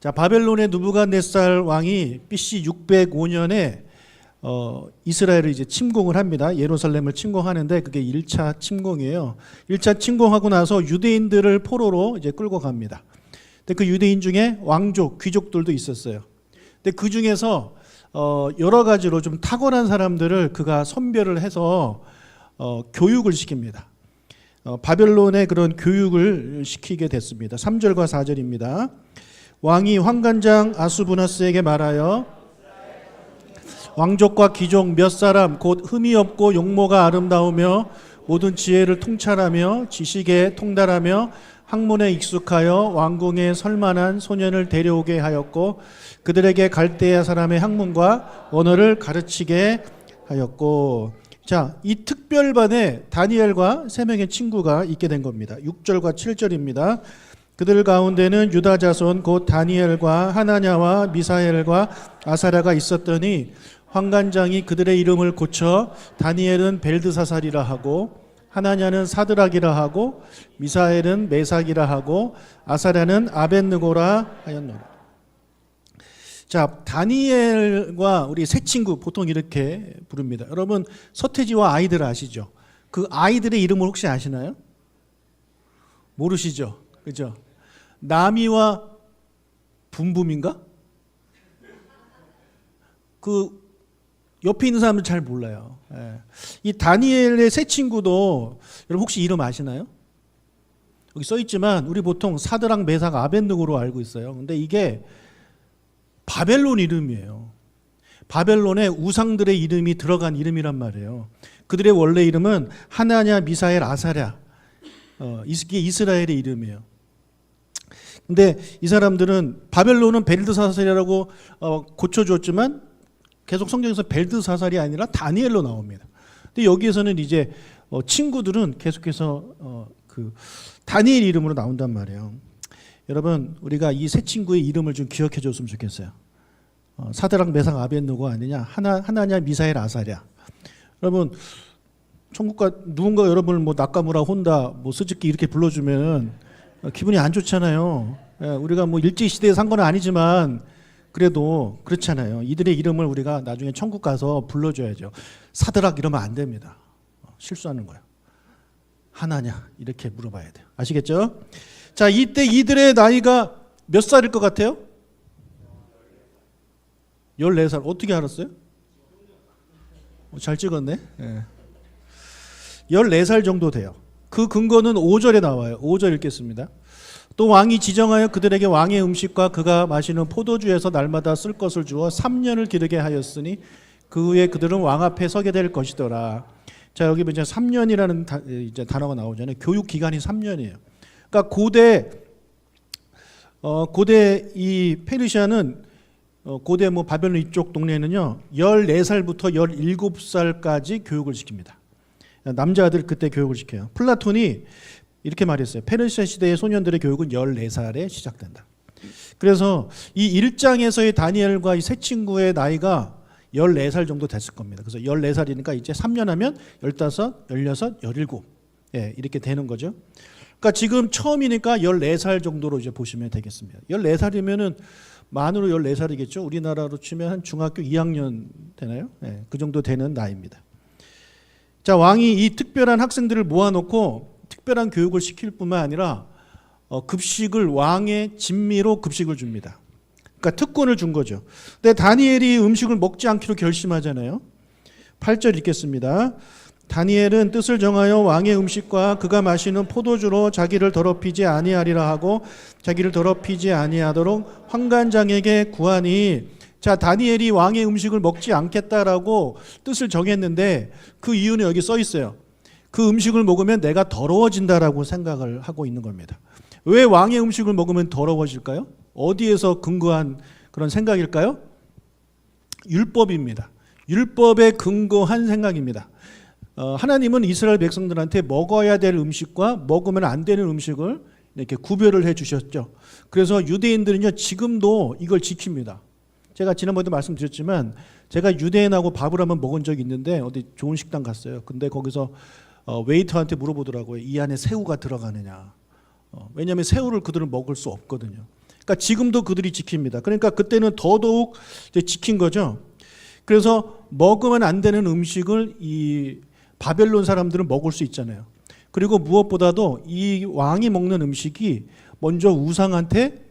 자, 바벨론의 느부갓네살 왕이 BC 605년에 이스라엘을 이제 침공을 합니다. 예루살렘을 침공하는데 그게 1차 침공이에요. 1차 침공하고 나서 유대인들을 포로로 이제 끌고 갑니다. 근데 그 유대인 중에 왕족, 귀족들도 있었어요. 근데 그 중에서 여러 가지로 좀 탁월한 사람들을 그가 선별을 해서 교육을 시킵니다. 바벨론의 그런 교육을 시키게 됐습니다. 3절과 4절입니다. 왕이 환관장 아수부나스에게 말하여 왕족과 귀족 몇 사람 곧 흠이 없고 용모가 아름다우며 모든 지혜를 통찰하며 지식에 통달하며 학문에 익숙하여 왕궁에 설만한 소년을 데려오게 하였고 그들에게 갈대아 사람의 학문과 언어를 가르치게 하였고. 자, 이 특별반에 다니엘과 세 명의 친구가 있게 된 겁니다. 6절과 7절입니다. 그들 가운데는 유다 자손 곧 다니엘과 하나냐와 미사엘과 아사랴가 있었더니 환관장이 그들의 이름을 고쳐 다니엘은 벨드사살이라 하고 하나냐는 사드락이라 하고 미사엘은 메삭이라 하고 아사랴는 아벳느고라 하였노라. 자, 다니엘과 우리 세 친구 보통 이렇게 부릅니다. 여러분 서태지와 아이들 아시죠? 그 아이들의 이름을 혹시 아시나요? 모르시죠? 그죠? 나미와 붐붐인가? 그 옆에 있는 사람은 잘 몰라요. 예. 이 다니엘의 세 친구도 여러분 혹시 이름 아시나요? 여기 써 있지만 우리 보통 사드락, 메삭, 아벳느고로 알고 있어요. 근데 이게 바벨론 이름이에요. 바벨론의 우상들의 이름이 들어간 이름이란 말이에요. 그들의 원래 이름은 하나냐, 미사엘, 아사랴. 이게 이스라엘의 이름이에요. 근데 이 사람들은 바벨론은 벨드사살이라고 고쳐줬지만 계속 성경에서 벨드사살이 아니라 다니엘로 나옵니다. 근데 여기에서는 이제 친구들은 계속해서 그 다니엘 이름으로 나온단 말이에요. 여러분 우리가 이 세 친구의 이름을 좀 기억해 줬으면 좋겠어요. 사드락, 메삭, 아벳느고 아니냐? 하나냐, 미사엘, 아사랴. 여러분 천국가 누군가 여러분을 뭐 나카무라, 혼다, 뭐 스즈키 이렇게 불러주면 기분이 안 좋잖아요. 우리가 뭐 일제 시대에 산 건 아니지만 그래도 그렇잖아요. 이들의 이름을 우리가 나중에 천국 가서 불러줘야죠. 사드락 이러면 안 됩니다. 실수하는 거예요. 하나냐 이렇게 물어봐야 돼요. 아시겠죠? 자, 이때 이들의 나이가 몇 살일 것 같아요? 14살. 어떻게 알았어요? 잘 찍었네. 14살 정도 돼요. 그 근거는 5절에 나와요. 5절 읽겠습니다. 또 왕이 지정하여 그들에게 왕의 음식과 그가 마시는 포도주에서 날마다 쓸 것을 주어 3년을 기르게 하였으니 그 후에 그들은 왕 앞에 서게 될 것이더라. 자, 여기 이제 3년이라는 이제 단어가 나오잖아요. 교육 기간이 3년이에요. 그러니까 고대 이 페르시아는 고대 뭐 바벨론 이쪽 동네는요 14살부터 17살까지 교육을 시킵니다. 남자들 그때 교육을 시켜요. 플라톤이 이렇게 말했어요. 페르시아 시대의 소년들의 교육은 14살에 시작된다. 그래서 이 1장에서의 다니엘과 이 세 친구의 나이가 14살 정도 됐을 겁니다. 그래서 14살이니까 이제 3년 하면 15, 16, 17 이렇게 되는 거죠. 그러니까 지금 처음이니까 14살 정도로 이제 보시면 되겠습니다. 14살이면은 만으로 14살이겠죠. 우리나라로 치면 한 중학교 2학년 되나요? 그 정도 되는 나이입니다. 자, 왕이 이 특별한 학생들을 모아놓고 특별한 교육을 시킬 뿐만 아니라 급식을 왕의 진미로 급식을 줍니다. 그러니까 특권을 준 거죠. 근데 다니엘이 음식을 먹지 않기로 결심하잖아요. 8절 읽겠습니다. 다니엘은 뜻을 정하여 왕의 음식과 그가 마시는 포도주로 자기를 더럽히지 아니하리라 하고 자기를 더럽히지 아니하도록 환관장에게 구하니. 자, 다니엘이 왕의 음식을 먹지 않겠다라고 뜻을 정했는데 그 이유는 여기 써 있어요. 그 음식을 먹으면 내가 더러워진다라고 생각을 하고 있는 겁니다. 왜 왕의 음식을 먹으면 더러워질까요? 어디에서 근거한 그런 생각일까요? 율법입니다. 율법에 근거한 생각입니다. 하나님은 이스라엘 백성들한테 먹어야 될 음식과 먹으면 안 되는 음식을 이렇게 구별을 해 주셨죠. 그래서 유대인들은요 지금도 이걸 지킵니다. 제가 지난번에도 말씀드렸지만 제가 유대인하고 밥을 한번 먹은 적이 있는데 어디 좋은 식당 갔어요. 근데 거기서 웨이터한테 물어보더라고요. 이 안에 새우가 들어가느냐. 왜냐하면 새우를 그들은 먹을 수 없거든요. 그러니까 지금도 그들이 지킵니다. 그러니까 그때는 더더욱 이제 지킨 거죠. 그래서 먹으면 안 되는 음식을 이 바벨론 사람들은 먹을 수 있잖아요. 그리고 무엇보다도 이 왕이 먹는 음식이 먼저 우상한테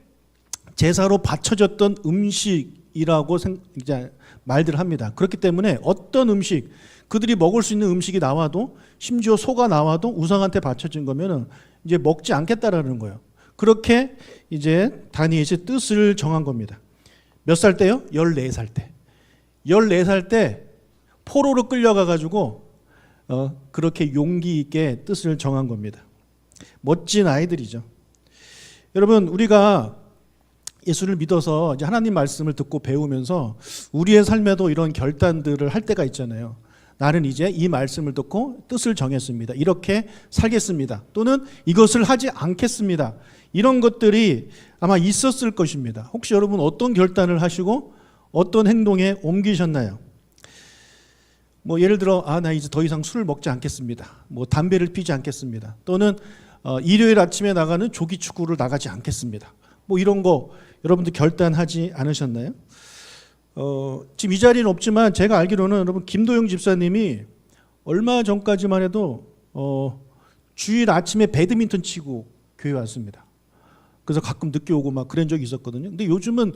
제사로 바쳐졌던 음식이라고 이제 말들 합니다. 그렇기 때문에 어떤 음식, 그들이 먹을 수 있는 음식이 나와도, 심지어 소가 나와도 우상한테 바쳐진 거면은 이제 먹지 않겠다라는 거예요. 그렇게 이제 다니엘이 뜻을 정한 겁니다. 몇 살 때요? 14살 때. 14살 때 포로로 끌려가 가지고 그렇게 용기 있게 뜻을 정한 겁니다. 멋진 아이들이죠. 여러분, 우리가 예수를 믿어서 이제 하나님 말씀을 듣고 배우면서 우리의 삶에도 이런 결단들을 할 때가 있잖아요. 나는 이제 이 말씀을 듣고 뜻을 정했습니다. 이렇게 살겠습니다. 또는 이것을 하지 않겠습니다. 이런 것들이 아마 있었을 것입니다. 혹시 여러분 어떤 결단을 하시고 어떤 행동에 옮기셨나요? 뭐 예를 들어 나 이제 더 이상 술을 먹지 않겠습니다. 뭐 담배를 피지 않겠습니다. 또는 일요일 아침에 나가는 조기 축구를 나가지 않겠습니다. 뭐 이런 거 여러분들 결단하지 않으셨나요? 지금 이 자리는 없지만 제가 알기로는 여러분 김도영 집사님이 얼마 전까지만 해도 주일 아침에 배드민턴 치고 교회 왔습니다. 그래서 가끔 늦게 오고 막 그런 적이 있었거든요. 근데 요즘은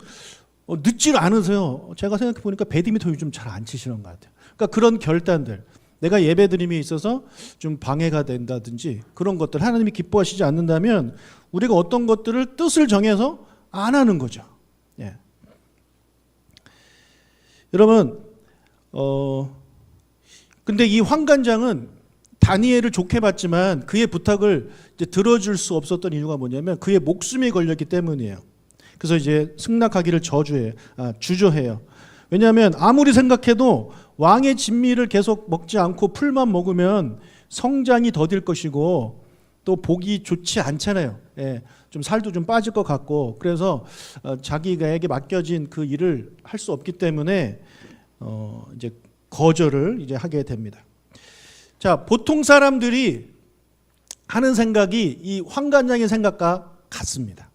늦지를 않으세요. 제가 생각해 보니까 배드민턴 요즘 잘 안 치시는 것 같아요. 그러니까 그런 결단들, 내가 예배드림에 있어서 좀 방해가 된다든지 그런 것들 하나님이 기뻐하시지 않는다면 우리가 어떤 것들을 뜻을 정해서 안 하는 거죠. 예. 여러분, 근데 이 환관장은 다니엘을 좋게 봤지만 그의 부탁을 이제 들어줄 수 없었던 이유가 뭐냐면 그의 목숨이 걸렸기 때문이에요. 그래서 이제 승낙하기를 주저해요. 왜냐하면 아무리 생각해도 왕의 진미를 계속 먹지 않고 풀만 먹으면 성장이 더딜 것이고 또 보기 좋지 않잖아요. 예, 좀 살도 좀 빠질 것 같고 그래서 자기에게 맡겨진 그 일을 할 수 없기 때문에 이제 거절을 이제 하게 됩니다. 자, 보통 사람들이 하는 생각이 이 환관장의 생각과 같습니다.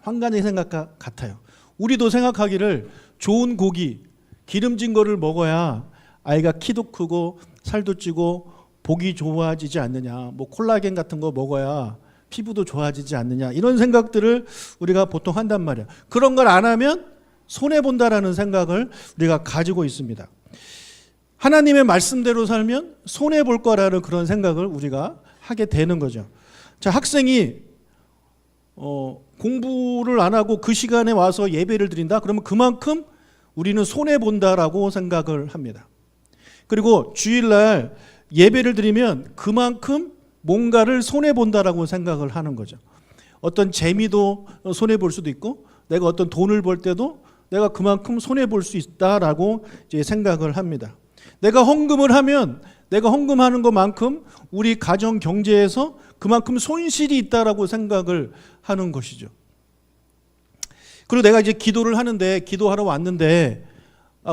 환관장의 생각과 같아요. 우리도 생각하기를 좋은 고기, 기름진 거를 먹어야 아이가 키도 크고 살도 찌고 보기 좋아지지 않느냐, 뭐 콜라겐 같은 거 먹어야 피부도 좋아지지 않느냐, 이런 생각들을 우리가 보통 한단 말이에요. 그런 걸 안 하면 손해본다라는 생각을 우리가 가지고 있습니다. 하나님의 말씀대로 살면 손해볼 거라는 그런 생각을 우리가 하게 되는 거죠. 자, 학생이 공부를 안 하고 그 시간에 와서 예배를 드린다? 그러면 그만큼 우리는 손해본다라고 생각을 합니다. 그리고 주일날 예배를 드리면 그만큼 뭔가를 손해본다라고 생각을 하는 거죠. 어떤 재미도 손해볼 수도 있고 내가 어떤 돈을 벌 때도 내가 그만큼 손해볼 수 있다라고 이제 생각을 합니다. 내가 헌금을 하면 내가 헌금하는 것만큼 우리 가정 경제에서 그만큼 손실이 있다라고 생각을 하는 것이죠. 그리고 내가 이제 기도를 하는데 기도하러 왔는데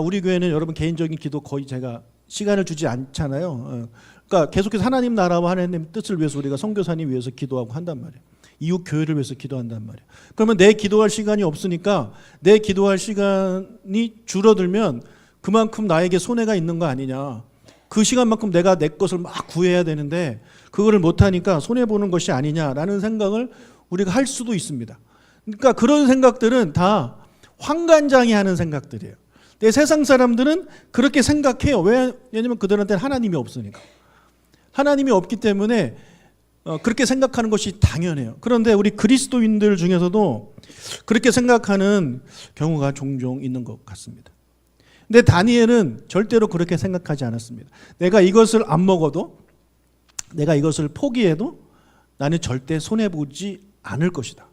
우리 교회는 여러분 개인적인 기도 거의 제가 시간을 주지 않잖아요. 그러니까 계속해서 하나님 나라와 하나님 뜻을 위해서 우리가 선교사님 위해서 기도하고 한단 말이에요. 이웃 교회를 위해서 기도한단 말이에요. 그러면 내 기도할 시간이 없으니까 내 기도할 시간이 줄어들면 그만큼 나에게 손해가 있는 거 아니냐. 그 시간만큼 내가 내 것을 막 구해야 되는데 그거를 못하니까 손해보는 것이 아니냐라는 생각을 우리가 할 수도 있습니다. 그러니까 그런 생각들은 다 환관장이 하는 생각들이에요. 근데 세상 사람들은 그렇게 생각해요. 왜냐하면 그들한테는 하나님이 없으니까. 하나님이 없기 때문에 그렇게 생각하는 것이 당연해요. 그런데 우리 그리스도인들 중에서도 그렇게 생각하는 경우가 종종 있는 것 같습니다. 근데 다니엘은 절대로 그렇게 생각하지 않았습니다. 내가 이것을 안 먹어도, 내가 이것을 포기해도 나는 절대 손해보지 않을 것이다.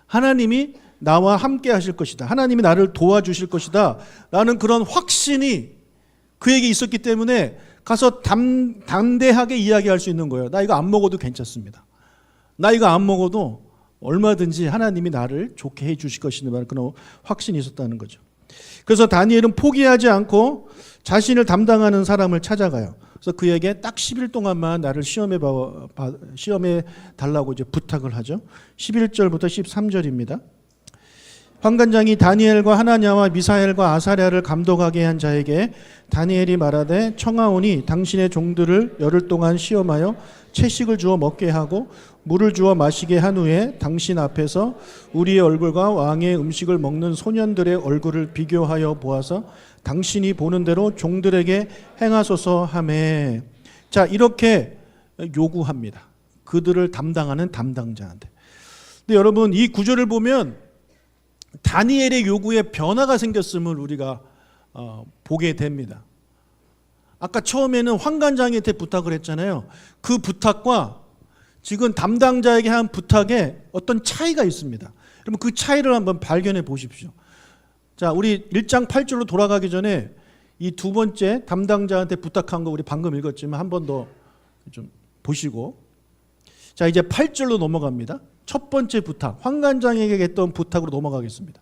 하나님이 나와 함께 하실 것이다. 하나님이 나를 도와주실 것이다. 라는 그런 확신이 그에게 있었기 때문에 가서 담대하게 이야기할 수 있는 거예요. 나 이거 안 먹어도 괜찮습니다. 나 이거 안 먹어도 얼마든지 하나님이 나를 좋게 해 주실 것이라는 그런 확신이 있었다는 거죠. 그래서 다니엘은 포기하지 않고 자신을 담당하는 사람을 찾아가요. 그래서 그에게 딱 10일 동안만 나를 시험해 달라고 이제 부탁을 하죠. 11절부터 13절입니다. 환관장이 다니엘과 하나냐와 미사엘과 아사랴를 감독하게 한 자에게 다니엘이 말하되 청하오니 당신의 종들을 열흘 동안 시험하여 채식을 주어 먹게 하고 물을 주어 마시게 한 후에 당신 앞에서 우리의 얼굴과 왕의 음식을 먹는 소년들의 얼굴을 비교하여 보아서 당신이 보는 대로 종들에게 행하소서 하매. 자, 이렇게 요구합니다. 그들을 담당하는 담당자한테. 근데 여러분, 이 구절을 보면 다니엘의 요구에 변화가 생겼음을 우리가 보게 됩니다. 아까 처음에는 환관장한테 부탁을 했잖아요. 그 부탁과 지금 담당자에게 한 부탁에 어떤 차이가 있습니다. 여러분, 그 차이를 한번 발견해 보십시오. 자, 우리 1장 8절로 돌아가기 전에 이 두 번째 담당자한테 부탁한 거 우리 방금 읽었지만 한 번 더 좀 보시고, 자, 이제 8절로 넘어갑니다. 첫 번째 부탁, 환관장에게 했던 부탁으로 넘어가겠습니다.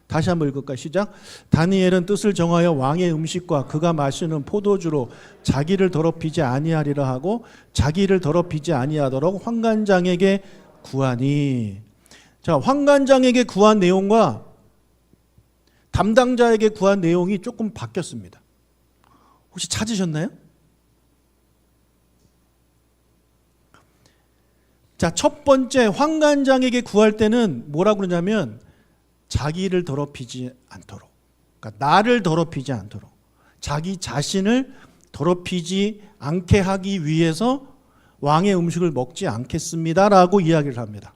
다시 한번 읽을까요? 시작. 다니엘은 뜻을 정하여 왕의 음식과 그가 마시는 포도주로 자기를 더럽히지 아니하리라 하고 자기를 더럽히지 아니하도록 환관장에게 구하니. 자, 환관장에게 구한 내용과 담당자에게 구한 내용이 조금 바뀌었습니다. 혹시 찾으셨나요? 자, 첫 번째 환관장에게 구할 때는 뭐라고 그러냐면 자기를 더럽히지 않도록, 그러니까 나를 더럽히지 않도록, 자기 자신을 더럽히지 않게 하기 위해서 왕의 음식을 먹지 않겠습니다라고 이야기를 합니다.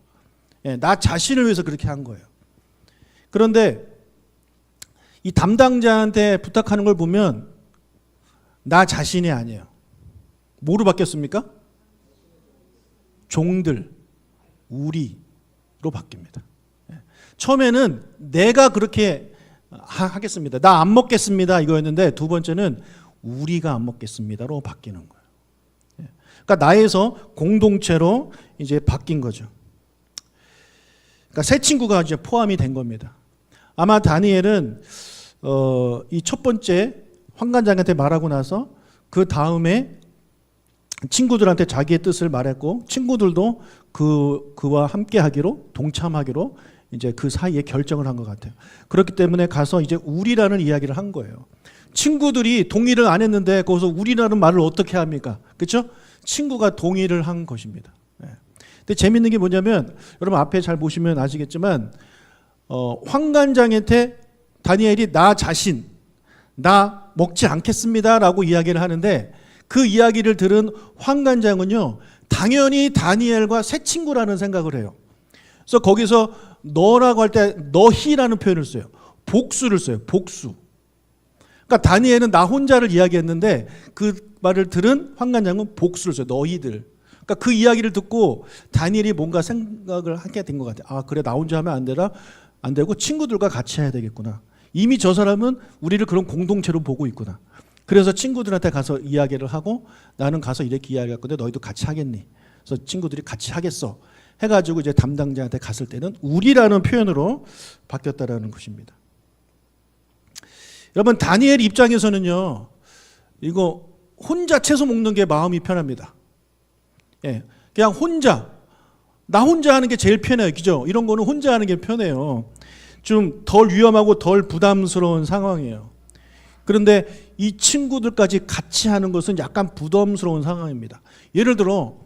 예, 나 자신을 위해서 그렇게 한 거예요. 그런데 이 담당자한테 부탁하는 걸 보면 나 자신이 아니에요. 뭐로 바뀌었습니까? 종들, 우리로 바뀝니다. 처음에는 내가 그렇게 하겠습니다. 나 안 먹겠습니다. 이거였는데 두 번째는 우리가 안 먹겠습니다로 바뀌는 거예요. 그러니까 나에서 공동체로 이제 바뀐 거죠. 그러니까 새 친구가 이제 포함이 된 겁니다. 아마 다니엘은 이 첫 번째 환관장한테 말하고 나서 그 다음에 친구들한테 자기의 뜻을 말했고 친구들도 그와 함께 하기로, 동참하기로 이제 그 사이에 결정을 한 것 같아요. 그렇기 때문에 가서 이제 우리라는 이야기를 한 거예요. 친구들이 동의를 안 했는데 거기서 우리라는 말을 어떻게 합니까? 그렇죠? 친구가 동의를 한 것입니다. 근데 재밌는 게 뭐냐면 여러분 앞에 잘 보시면 아시겠지만 환관장한테 다니엘이 나 자신, 나 먹지 않겠습니다라고 이야기를 하는데 그 이야기를 들은 환관장은요, 당연히 다니엘과 새 친구라는 생각을 해요. 그래서 거기서 너라고 할 때 너희라는 표현을 써요. 복수를 써요. 복수. 그러니까 다니엘은 나 혼자를 이야기했는데 그 말을 들은 환관장은 복수를 써요. 너희들. 그러니까 그 이야기를 듣고 다니엘이 뭔가 생각을 하게 된 것 같아요. 아, 그래, 나 혼자 하면 안 되고 친구들과 같이 해야 되겠구나. 이미 저 사람은 우리를 그런 공동체로 보고 있구나. 그래서 친구들한테 가서 이야기를 하고 나는 가서 이렇게 이야기할 건데 너희도 같이 하겠니? 그래서 친구들이 같이 하겠어 해가지고 이제 담당자한테 갔을 때는 우리라는 표현으로 바뀌었다라는 것입니다. 여러분, 다니엘 입장에서는요, 이거 혼자 채소 먹는 게 마음이 편합니다. 예, 그냥 나 혼자 하는 게 제일 편해요. 그죠? 이런 거는 혼자 하는 게 편해요. 좀 덜 위험하고 덜 부담스러운 상황이에요. 그런데 이 친구들까지 같이 하는 것은 약간 부담스러운 상황입니다. 예를 들어,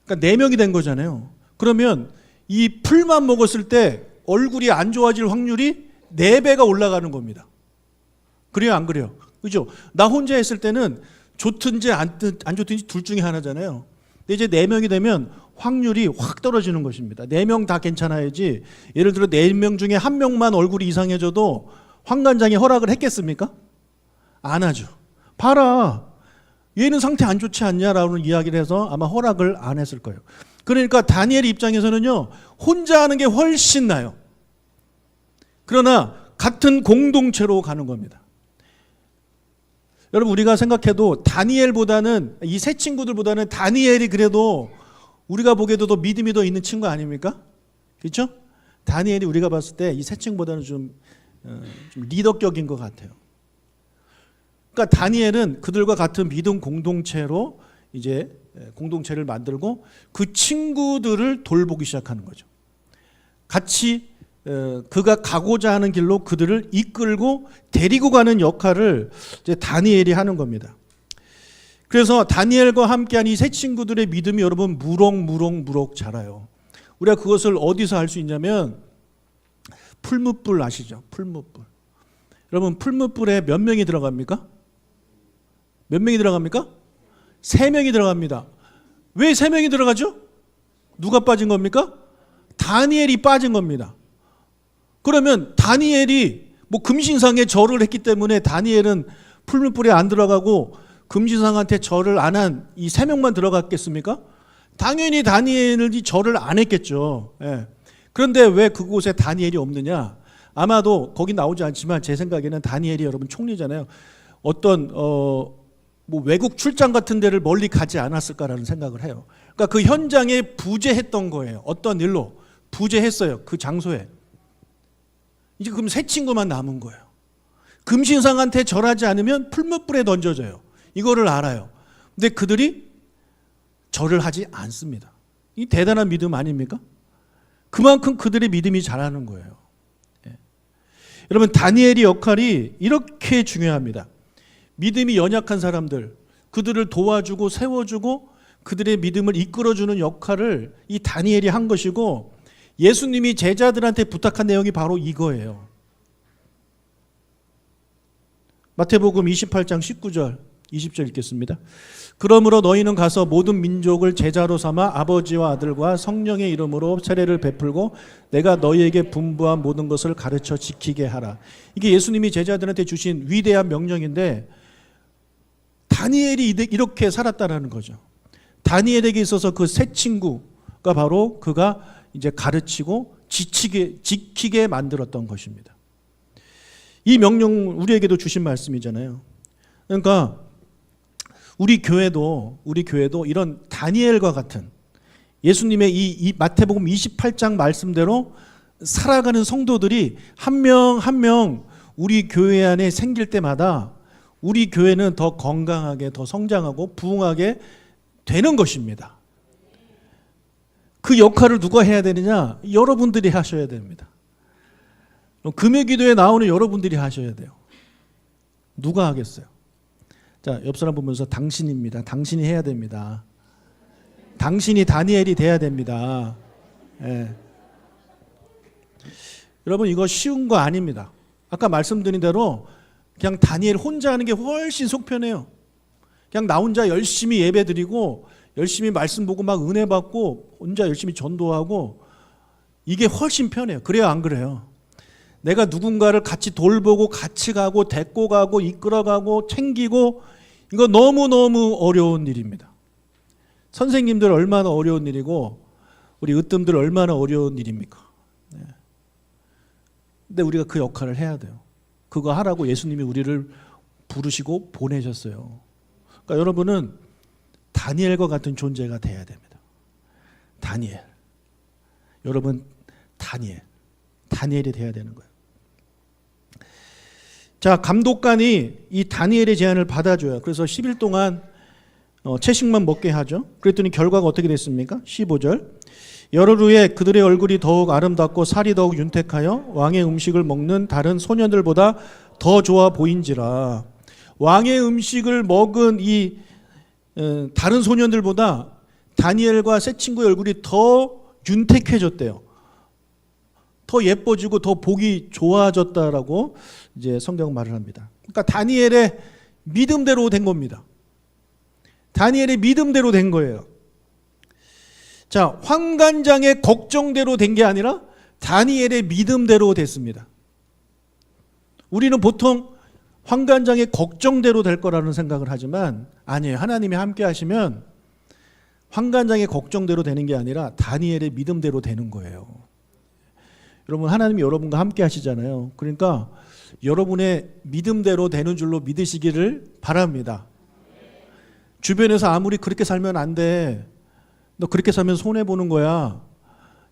그러니까 4명이 된 거잖아요. 그러면 이 풀만 먹었을 때 얼굴이 안 좋아질 확률이 4배가 올라가는 겁니다. 그래요, 안 그래요? 그죠? 나 혼자 했을 때는 좋든지 안 좋든지 둘 중에 하나잖아요. 근데 이제 4명이 되면 확률이 확 떨어지는 것입니다. 4명 다 괜찮아야지. 예를 들어 4명 중에 1명만 얼굴이 이상해져도 환관장이 허락을 했겠습니까? 안 하죠. 봐라, 얘는 상태 안 좋지 않냐라는 이야기를 해서 아마 허락을 안 했을 거예요. 그러니까 다니엘 입장에서는요, 혼자 하는 게 훨씬 나아요. 그러나 같은 공동체로 가는 겁니다. 여러분, 우리가 생각해도 다니엘보다는, 이 새 친구들보다는 다니엘이 그래도 우리가 보기에도 더 믿음이 더 있는 친구 아닙니까? 그렇죠? 다니엘이 우리가 봤을 때 이 새 친구보다는 좀 리더격인 것 같아요. 그러니까 다니엘은 그들과 같은 믿음 공동체로 이제 공동체를 만들고 그 친구들을 돌보기 시작하는 거죠. 같이 그가 가고자 하는 길로 그들을 이끌고 데리고 가는 역할을 이제 다니엘이 하는 겁니다. 그래서 다니엘과 함께한 이 세 친구들의 믿음이 여러분 무럭무럭 자라요. 우리가 그것을 어디서 알 수 있냐면 풀무불 아시죠? 풀무불. 여러분 풀무불에 몇 명이 들어갑니까? 몇 명이 들어갑니까? 3명이 들어갑니다. 왜 3명이 들어가죠? 누가 빠진 겁니까? 다니엘이 빠진 겁니다. 그러면 다니엘이 뭐 금신상에 절을 했기 때문에 다니엘은 풀무불에 안 들어가고 금신상한테 절을 안 한 이 3명만 들어갔겠습니까? 당연히 다니엘이 절을 안 했겠죠. 예. 그런데 왜 그곳에 다니엘이 없느냐? 아마도 거기 나오지 않지만 제 생각에는 다니엘이 여러분 총리잖아요. 어떤 뭐 외국 출장 같은 데를 멀리 가지 않았을까라는 생각을 해요. 그러니까 그 현장에 부재했던 거예요. 어떤 일로 부재했어요. 그 장소에. 이제 그럼 세 친구만 남은 거예요. 금신상한테 절하지 않으면 풀무불에 던져져요. 이거를 알아요. 근데 그들이 절을 하지 않습니다. 이 대단한 믿음 아닙니까? 그만큼 그들의 믿음이 자라는 거예요. 예. 여러분 다니엘의 역할이 이렇게 중요합니다. 믿음이 연약한 사람들, 그들을 도와주고 세워주고 그들의 믿음을 이끌어주는 역할을 이 다니엘이 한 것이고 예수님이 제자들한테 부탁한 내용이 바로 이거예요. 마태복음 28장 19절 20절 읽겠습니다. 그러므로 너희는 가서 모든 민족을 제자로 삼아 아버지와 아들과 성령의 이름으로 세례를 베풀고 내가 너희에게 분부한 모든 것을 가르쳐 지키게 하라. 이게 예수님이 제자들한테 주신 위대한 명령인데 다니엘이 이렇게 살았다라는 거죠. 다니엘에게 있어서 그 세 친구가 바로 그가 이제 가르치고 지키게 만들었던 것입니다. 이 명령 우리에게도 주신 말씀이잖아요. 그러니까 우리 교회도 이런 다니엘과 같은 예수님의 이 마태복음 28장 말씀대로 살아가는 성도들이 한 명 한 명 우리 교회 안에 생길 때마다 우리 교회는 더 건강하게 더 성장하고 부흥하게 되는 것입니다. 그 역할을 누가 해야 되느냐? 여러분들이 하셔야 됩니다. 금요 기도에 나오는 여러분들이 하셔야 돼요. 누가 하겠어요? 자, 옆 사람 보면서 당신입니다. 당신이 해야 됩니다. 당신이 다니엘이 돼야 됩니다. 예. 여러분 이거 쉬운 거 아닙니다. 아까 말씀드린 대로 그냥 다니엘 혼자 하는 게 훨씬 속 편해요. 그냥 나 혼자 열심히 예배 드리고 열심히 말씀 보고 막 은혜 받고 혼자 열심히 전도하고 이게 훨씬 편해요. 그래요 안 그래요? 내가 누군가를 같이 돌보고 같이 가고 데리고 가고 이끌어가고 챙기고 이거 너무너무 어려운 일입니다. 선생님들 얼마나 어려운 일이고 우리 으뜸들 얼마나 어려운 일입니까? 네. 근데 우리가 그 역할을 해야 돼요. 그거 하라고 예수님이 우리를 부르시고 보내셨어요. 그러니까 여러분은 다니엘과 같은 존재가 돼야 됩니다. 다니엘. 여러분 다니엘이 돼야 되는 거예요. 자, 감독관이 이 다니엘의 제안을 받아줘요. 그래서 10일 동안 채식만 먹게 하죠. 그랬더니 결과가 어떻게 됐습니까? 15절. 열흘 후에 그들의 얼굴이 더욱 아름답고 살이 더욱 윤택하여 왕의 음식을 먹는 다른 소년들보다 더 좋아 보인지라. 왕의 음식을 먹은 이 다른 소년들보다 다니엘과 세 친구의 얼굴이 더 윤택해졌대요. 더 예뻐지고 더 보기 좋아졌다라고 이제 성경은 말을 합니다. 그러니까 다니엘의 믿음대로 된 겁니다. 다니엘의 믿음대로 된 거예요. 자, 환관장의 걱정대로 된 게 아니라 다니엘의 믿음대로 됐습니다. 우리는 보통 환관장의 걱정대로 될 거라는 생각을 하지만 아니에요. 하나님이 함께 하시면 환관장의 걱정대로 되는 게 아니라 다니엘의 믿음대로 되는 거예요. 여러분 하나님이 여러분과 함께 하시잖아요. 그러니까 여러분의 믿음대로 되는 줄로 믿으시기를 바랍니다. 주변에서 아무리 그렇게 살면 안 돼. 너 그렇게 살면 손해보는 거야.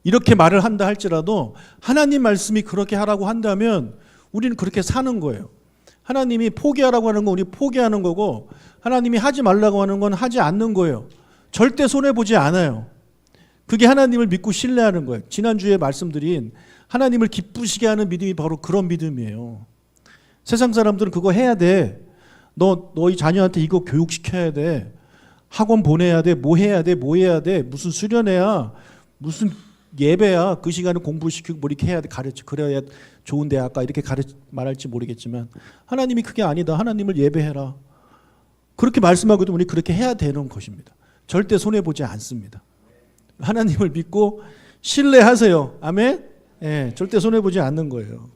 이렇게 말을 한다 할지라도 하나님 말씀이 그렇게 하라고 한다면 우리는 그렇게 사는 거예요. 하나님이 포기하라고 하는 건 우리 포기하는 거고, 하나님이 하지 말라고 하는 건 하지 않는 거예요. 절대 손해보지 않아요. 그게 하나님을 믿고 신뢰하는 거예요. 지난주에 말씀드린 하나님을 기쁘시게 하는 믿음이 바로 그런 믿음이에요. 세상 사람들은 그거 해야 돼. 너희 자녀한테 이거 교육시켜야 돼. 학원 보내야 돼. 뭐 해야 돼. 뭐 해야 돼. 무슨 수련회야. 무슨 예배야. 그 시간에 공부시키고 뭐 이렇게 해야 돼. 가르쳐. 그래야 좋은 대학가 이렇게 말할지 모르겠지만, 하나님이 그게 아니다. 하나님을 예배해라. 그렇게 말씀하고도 우리 그렇게 해야 되는 것입니다. 절대 손해보지 않습니다. 하나님을 믿고 신뢰하세요. 아멘? 예, 절대 손해보지 않는 거예요.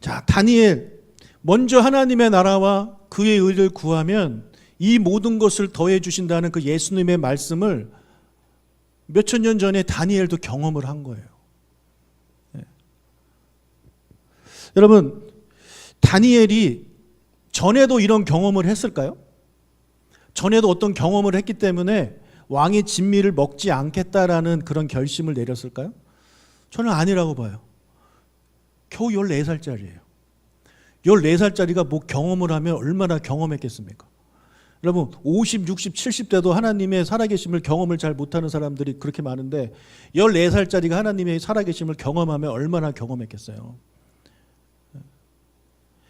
자, 다니엘. 먼저 하나님의 나라와 그의 의를 구하면 이 모든 것을 더해 주신다는 그 예수님의 말씀을 몇천 년 전에 다니엘도 경험을 한 거예요. 예. 여러분, 다니엘이 전에도 이런 경험을 했을까요? 전에도 어떤 경험을 했기 때문에 왕의 진미를 먹지 않겠다라는 그런 결심을 내렸을까요? 저는 아니라고 봐요. 겨우 14살짜리예요. 14살짜리가 뭐 경험을 하면 얼마나 경험했겠습니까? 여러분 50, 60, 70대도 하나님의 살아계심을 경험을 잘 못하는 사람들이 그렇게 많은데 14살짜리가 하나님의 살아계심을 경험하면 얼마나 경험했겠어요.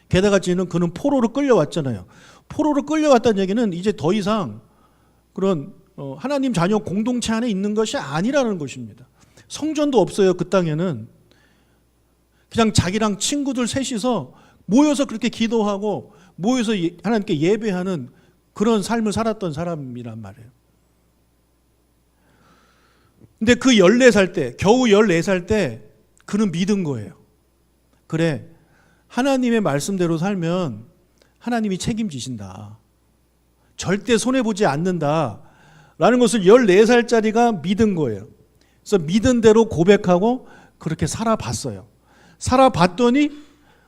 게다가 그는 포로로 끌려왔잖아요. 포로로 끌려왔다는 얘기는 이제 더 이상 그런 하나님 자녀 공동체 안에 있는 것이 아니라는 것입니다. 성전도 없어요. 그 땅에는. 그냥 자기랑 친구들 셋이서 모여서 그렇게 기도하고 모여서 하나님께 예배하는 그런 삶을 살았던 사람이란 말이에요. 근데 그 14살 때, 겨우 14살 때 그는 믿은 거예요. 그래, 하나님의 말씀대로 살면 하나님이 책임지신다. 절대 손해보지 않는다. 라는 것을 14살짜리가 믿은 거예요. 그래서 믿은 대로 고백하고 그렇게 살아봤어요. 살아봤더니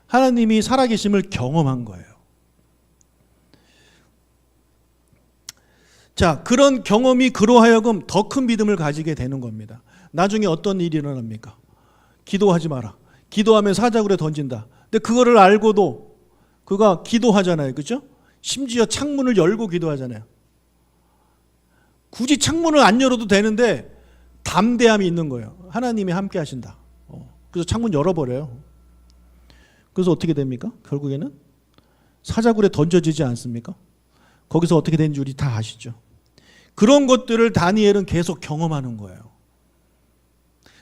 하나님이 살아계심을 경험한 거예요. 자, 그런 경험이 그로 하여금 더 큰 믿음을 가지게 되는 겁니다. 나중에 어떤 일이 일어납니까? 기도하지 마라. 기도하면 사자굴에 던진다. 근데 그거를 알고도 그가 기도하잖아요. 그렇죠? 심지어 창문을 열고 기도하잖아요. 굳이 창문을 안 열어도 되는데 담대함이 있는 거예요. 하나님이 함께 하신다. 그래서 창문 열어버려요. 그래서 어떻게 됩니까? 결국에는 사자굴에 던져지지 않습니까? 거기서 어떻게 되는지 우리 다 아시죠? 그런 것들을 다니엘은 계속 경험하는 거예요.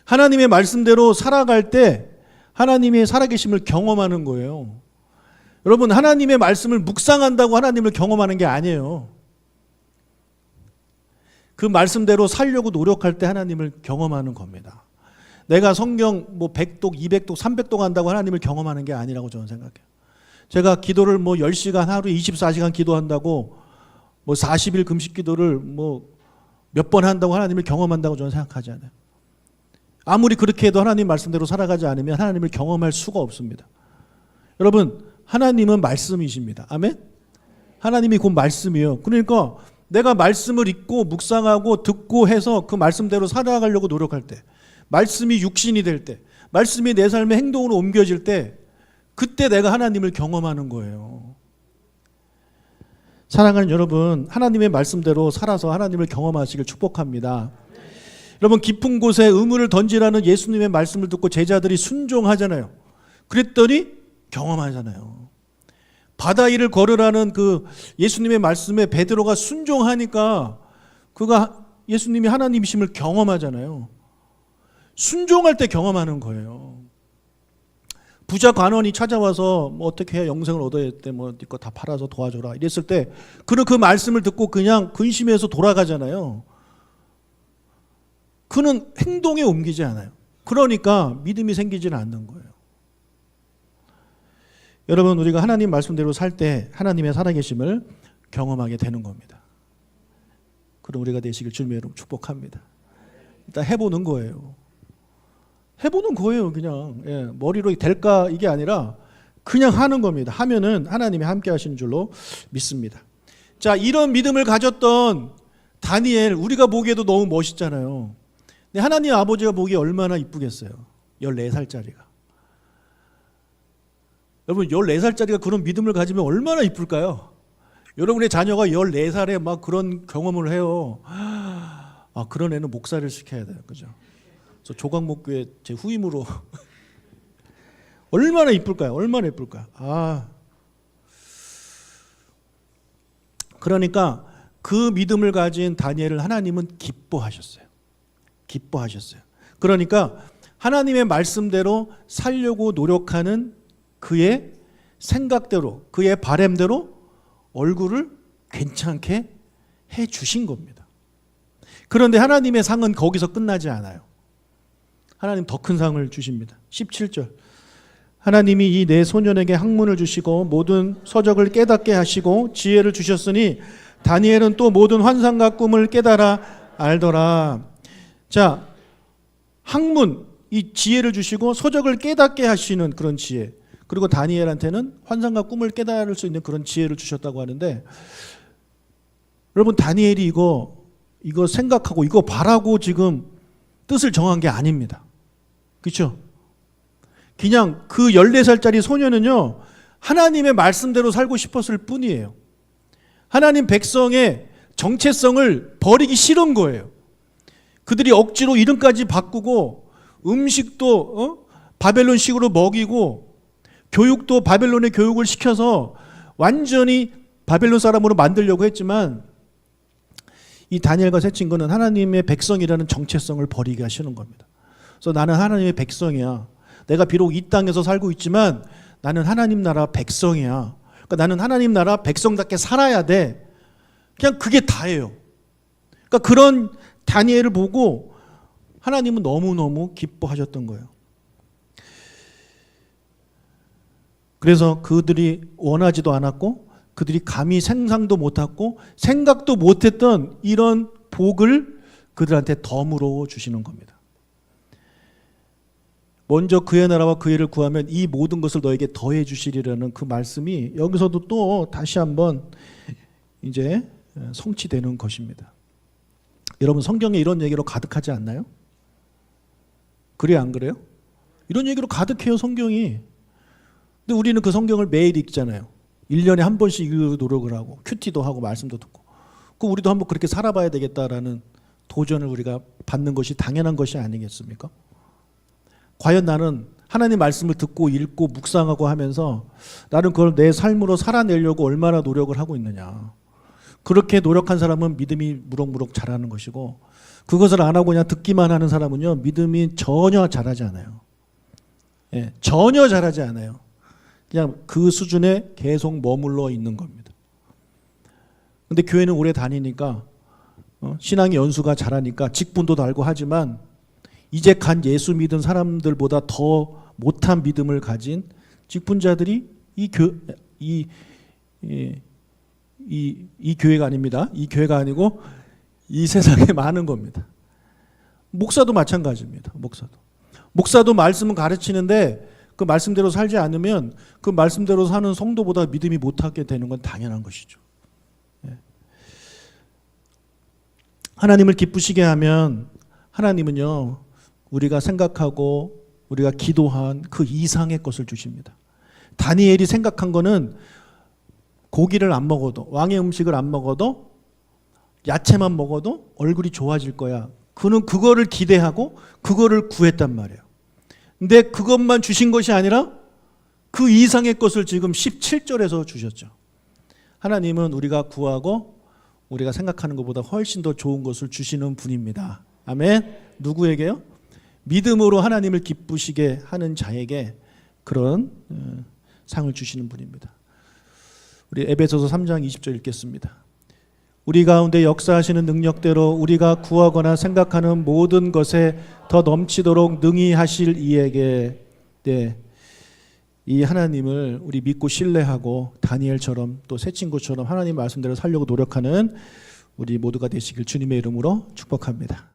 하나님의 말씀대로 살아갈 때 하나님의 살아계심을 경험하는 거예요. 여러분, 하나님의 말씀을 묵상한다고 하나님을 경험하는 게 아니에요. 그 말씀대로 살려고 노력할 때 하나님을 경험하는 겁니다. 내가 성경 뭐 100독, 200독, 300독 한다고 하나님을 경험하는 게 아니라고 저는 생각해요. 제가 기도를 뭐 10시간, 하루에 24시간 기도한다고 뭐 40일 금식 기도를 뭐 몇 번 한다고 하나님을 경험한다고 저는 생각하지 않아요. 아무리 그렇게 해도 하나님 말씀대로 살아가지 않으면 하나님을 경험할 수가 없습니다. 여러분, 하나님은 말씀이십니다. 아멘? 하나님이 곧 말씀이에요. 그러니까 내가 말씀을 읽고 묵상하고 듣고 해서 그 말씀대로 살아가려고 노력할 때, 말씀이 육신이 될 때, 말씀이 내 삶의 행동으로 옮겨질 때, 그때 내가 하나님을 경험하는 거예요. 사랑하는 여러분, 하나님의 말씀대로 살아서 하나님을 경험하시길 축복합니다. 여러분, 깊은 곳에 의문을 던지라는 예수님의 말씀을 듣고 제자들이 순종하잖아요. 그랬더니 경험하잖아요. 바다 위를 걸으라는 그 예수님의 말씀에 베드로가 순종하니까 그가 예수님이 하나님이심을 경험하잖아요. 순종할 때 경험하는 거예요. 부자 관원이 찾아와서 뭐 어떻게 해야 영생을 얻어야 돼, 뭐 이거 다 팔아서 도와줘라 이랬을 때 그는 그 말씀을 듣고 그냥 근심해서 돌아가잖아요. 그는 행동에 옮기지 않아요. 그러니까 믿음이 생기지는 않는 거예요. 여러분, 우리가 하나님 말씀대로 살 때 하나님의 살아계심을 경험하게 되는 겁니다. 그럼 우리가 되시길 주님의 이름으로 축복합니다. 일단 해보는 거예요. 해보는 거예요. 그냥 머리로 될까 이게 아니라 그냥 하는 겁니다. 하면은 하나님이 함께 하시는 줄로 믿습니다. 자, 이런 믿음을 가졌던 다니엘, 우리가 보기에도 너무 멋있잖아요. 근데 하나님 아버지가 보기에 얼마나 이쁘겠어요. 14살짜리가. 여러분 14살짜리가 그런 믿음을 가지면 얼마나 이쁠까요? 여러분의 자녀가 14살에 막 그런 경험을 해요. 아, 그런 애는 목사를 시켜야 돼요. 그죠? 그래서 조각목교회 제 후임으로 얼마나 이쁠까요? 얼마나 이쁠까요? 아. 그러니까 그 믿음을 가진 다니엘을 하나님은 기뻐하셨어요. 기뻐하셨어요. 그러니까 하나님의 말씀대로 살려고 노력하는 그의 생각대로, 그의 바램대로 얼굴을 괜찮게 해 주신 겁니다. 그런데 하나님의 상은 거기서 끝나지 않아요. 하나님 더 큰 상을 주십니다. 17절. 하나님이 이 네 소년에게 학문을 주시고 모든 서적을 깨닫게 하시고 지혜를 주셨으니 다니엘은 또 모든 환상과 꿈을 깨달아 알더라. 자, 학문, 이 지혜를 주시고 서적을 깨닫게 하시는 그런 지혜, 그리고 다니엘한테는 환상과 꿈을 깨달을 수 있는 그런 지혜를 주셨다고 하는데, 여러분 다니엘이 이거 생각하고 이거 바라고 지금 뜻을 정한 게 아닙니다. 그렇죠? 그냥 그 14살짜리 소년은요, 하나님의 말씀대로 살고 싶었을 뿐이에요. 하나님 백성의 정체성을 버리기 싫은 거예요. 그들이 억지로 이름까지 바꾸고 음식도 바벨론식으로 먹이고 교육도 바벨론의 교육을 시켜서 완전히 바벨론 사람으로 만들려고 했지만, 이 다니엘과 세 친구는 하나님의 백성이라는 정체성을 버리게 하시는 겁니다. 그래서 나는 하나님의 백성이야. 내가 비록 이 땅에서 살고 있지만 나는 하나님 나라 백성이야. 그러니까 나는 하나님 나라 백성답게 살아야 돼. 그냥 그게 다예요. 그러니까 그런 다니엘을 보고 하나님은 너무너무 기뻐하셨던 거예요. 그래서 그들이 원하지도 않았고 그들이 감히 상상도 못했고 생각도 못했던 이런 복을 그들한테 덤으로 주시는 겁니다. 먼저 그의 나라와 그의 일을 구하면 이 모든 것을 너에게 더해 주시리라는 그 말씀이 여기서도 또 다시 한번 이제 성취되는 것입니다. 여러분 성경에 이런 얘기로 가득하지 않나요? 그래요, 안 그래요? 이런 얘기로 가득해요, 성경이. 근데 우리는 그 성경을 매일 읽잖아요. 1년에 한 번씩 읽으려고 노력을 하고 큐티도 하고 말씀도 듣고. 그럼 우리도 한번 그렇게 살아봐야 되겠다라는 도전을 우리가 받는 것이 당연한 것이 아니겠습니까? 과연 나는 하나님 말씀을 듣고 읽고 묵상하고 하면서 나는 그걸 내 삶으로 살아내려고 얼마나 노력을 하고 있느냐. 그렇게 노력한 사람은 믿음이 무럭무럭 자라는 것이고, 그것을 안 하고 그냥 듣기만 하는 사람은요, 믿음이 전혀 자라지 않아요. 예, 전혀 자라지 않아요. 그냥 그 수준에 계속 머물러 있는 겁니다. 근데 교회는 오래 다니니까 신앙의 연수가 자라니까 직분도 달고 하지만, 이제 간 예수 믿은 사람들보다 더 못한 믿음을 가진 직분자들이 이 교회가 아닙니다. 이 교회가 아니고 이 세상에 많은 겁니다. 목사도 마찬가지입니다. 목사도 말씀은 가르치는데 그 말씀대로 살지 않으면 그 말씀대로 사는 성도보다 믿음이 못하게 되는 건 당연한 것이죠. 하나님을 기쁘시게 하면 하나님은요, 우리가 생각하고 우리가 기도한 그 이상의 것을 주십니다. 다니엘이 생각한 거는 고기를 안 먹어도, 왕의 음식을 안 먹어도, 야채만 먹어도 얼굴이 좋아질 거야. 그는 그거를 기대하고 그거를 구했단 말이에요. 근데 그것만 주신 것이 아니라 그 이상의 것을 지금 17절에서 주셨죠. 하나님은 우리가 구하고 우리가 생각하는 것보다 훨씬 더 좋은 것을 주시는 분입니다. 아멘. 누구에게요? 믿음으로 하나님을 기쁘시게 하는 자에게 그런 상을 주시는 분입니다. 우리 에베소서 3장 20절 읽겠습니다. 우리 가운데 역사하시는 능력대로 우리가 구하거나 생각하는 모든 것에 더 넘치도록 능히 하실 이에게, 네, 이 하나님을 우리 믿고 신뢰하고 다니엘처럼 또 새 친구처럼 하나님 말씀대로 살려고 노력하는 우리 모두가 되시길 주님의 이름으로 축복합니다.